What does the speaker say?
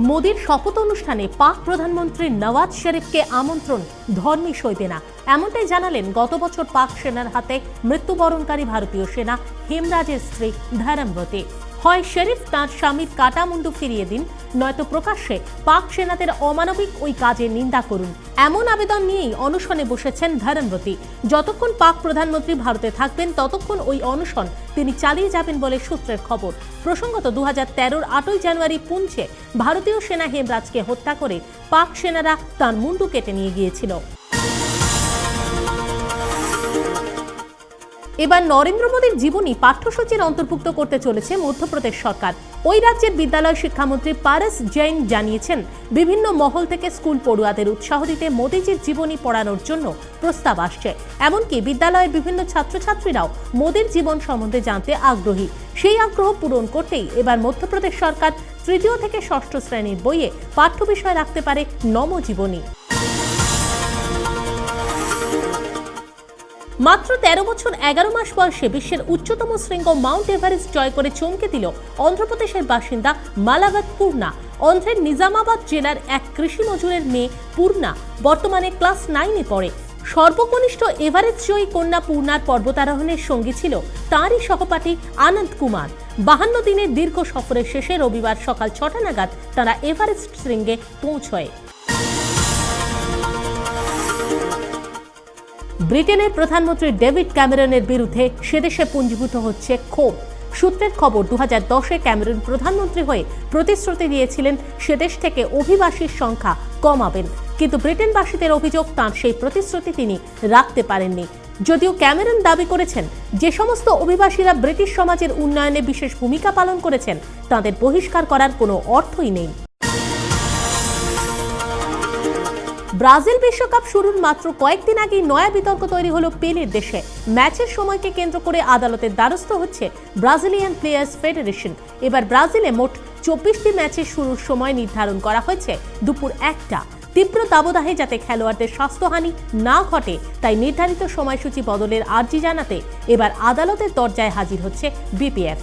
মোদির শপথ অনুষ্ঠানে পাক প্রধানমন্ত্রী নওয়াজ শরীফকে আমন্ত্রণ ধর্মী সইবে না, এমনটাই জানালেন গত বছর পাক সেনার হাতে মৃত্যুবরণকারী ভারতীয় সেনা হেমরাজের স্ত্রী ধরমবতী। হয় শরীফ তাঁর স্বামীর কাটা মুন্ডু ফিরিয়ে দিন, নয়তো প্রকাশ্যে পাক সেনাদের অমানবিক ওই কাজের নিন্দা করুন, এমন আবেদন নিয়েই অনশনে বসেছেন ধরমবতী। যতক্ষণ পাক প্রধানমন্ত্রী ভারতে থাকবেন ততক্ষণ ওই অনশন তিনি চালিয়ে যাবেন বলে সূত্রের খবর। প্রসঙ্গত 2013-র 8ই জানুয়ারি পুঞ্চে ভারতীয় সেনা হেমরাজকে হত্যা করে পাক সেনারা তাঁর মুন্ডু কেটে নিয়ে গিয়েছিল। এবার নরেন্দ্র মোদীর জীবনী পাঠ্যসূচির অন্তর্ভুক্ত করতে চলেছে মধ্যপ্রদেশ সরকার। ওই রাজ্যের বিদ্যালয় শিক্ষামন্ত্রী পারস জৈন জানিয়েছেন, বিভিন্ন মহল থেকে স্কুল পড়ুয়াদের উৎসাহ দিতে মোদীজির জীবনী পড়ানোর জন্য প্রস্তাব আসছে। এমনকি বিদ্যালয়ের বিভিন্ন ছাত্রছাত্রীরাও মোদীর জীবন সম্বন্ধে জানতে আগ্রহী। সেই আগ্রহ পূরণ করতেই এবার মধ্যপ্রদেশ সরকার 3য় থেকে 6ষ্ঠ শ্রেণীর বইয়ে পাঠ্য বিষয় রাখতে পারে নমজীবনী। মাত্র 13 বছর 11 মাস বয়সে বিশ্বের উচ্চতম শৃঙ্গ মাউন্ট এভারেস্ট জয় করে চমকে দিল অন্ধ্রপ্রদেশের বাসিন্দা মালাবত পূর্ণা। অন্ধ্রের নিজামাবাদ জেলার এক কৃষি মজুরের মেয়ে পূর্ণা বর্তমানে ক্লাস 9-এ পড়ে। সর্বকনিষ্ঠ এভারেস্ট জয়ী কন্যা পূর্ণার পর্বতারোহণের সঙ্গী ছিল তাঁরই সহপাঠী আনন্দ কুমার। 52 দিনের দীর্ঘ সফরের শেষে রবিবার সকাল 6টা নাগাদ তারা এভারেস্ট শৃঙ্গে পৌঁছয়। ব্রিটেনের প্রধানমন্ত্রী ডেভিড ক্যামেরনের বিরুদ্ধে সেদেশে পুঞ্জীভূত হচ্ছে ক্ষোভ। সূত্রের খবর, 2010-এ ক্যামেরন প্রধানমন্ত্রী হয়ে প্রতিশ্রুতি দিয়েছিলেন সেদেশ থেকে অভিবাসীর সংখ্যা কমাবেন, কিন্তু ব্রিটেনবাসীদের অভিযোগ তাঁর সেই প্রতিশ্রুতি তিনি রাখতে পারেননি। যদিও ক্যামেরন দাবি করেছেন, যে সমস্ত অভিবাসীরা ব্রিটিশ সমাজের উন্নয়নে বিশেষ ভূমিকা পালন করেছেন তাদের বহিষ্কার করার কোনো অর্থই নেই। ব্রাজিল বিশ্বকাপ শুরুর মাত্র কয়েকদিন আগেই নয়া বিতর্ক তৈরি হলো পেলের দেশে। ম্যাচের সময়কে কেন্দ্র করে আদালতের দ্বারস্থ হচ্ছে ব্রাজিলিয়ান প্লেয়ার্স ফেডারেশন। এবার ব্রাজিলে মোট 24টি ম্যাচের শুরুর সময় নির্ধারণ করা হয়েছে দুপুর 1টা। তীব্র দাবদাহে যাতে খেলোয়াড়দের স্বাস্থ্যহানি না ঘটে তাই নির্ধারিত সময়সূচি বদলের আর্জি জানাতে এবার আদালতের দরজায় হাজির হচ্ছে বিপিএফ।